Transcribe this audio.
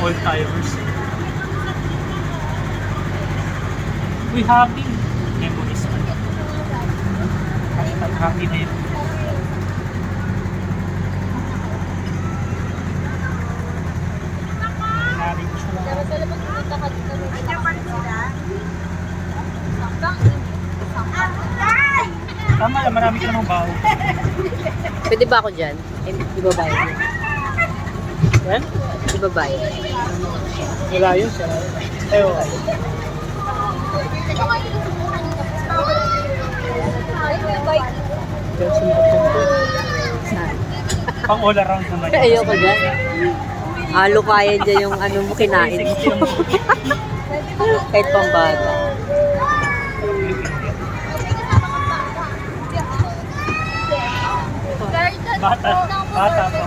old timers. Uy, happy. Memories na. Happy na yun. Tama lang, marami ka namang baho. Pwede ba ako dyan? Di ba bayad? Well, Di ba bayad? wala yun siya. Ewan. Kaya sumakot ko mo. Saan? Pang all around naman. Ayoko dyan. Halo kaya dyan yung ano mo kinain mo. 360 lang. Kahit pang bata. Bata pa.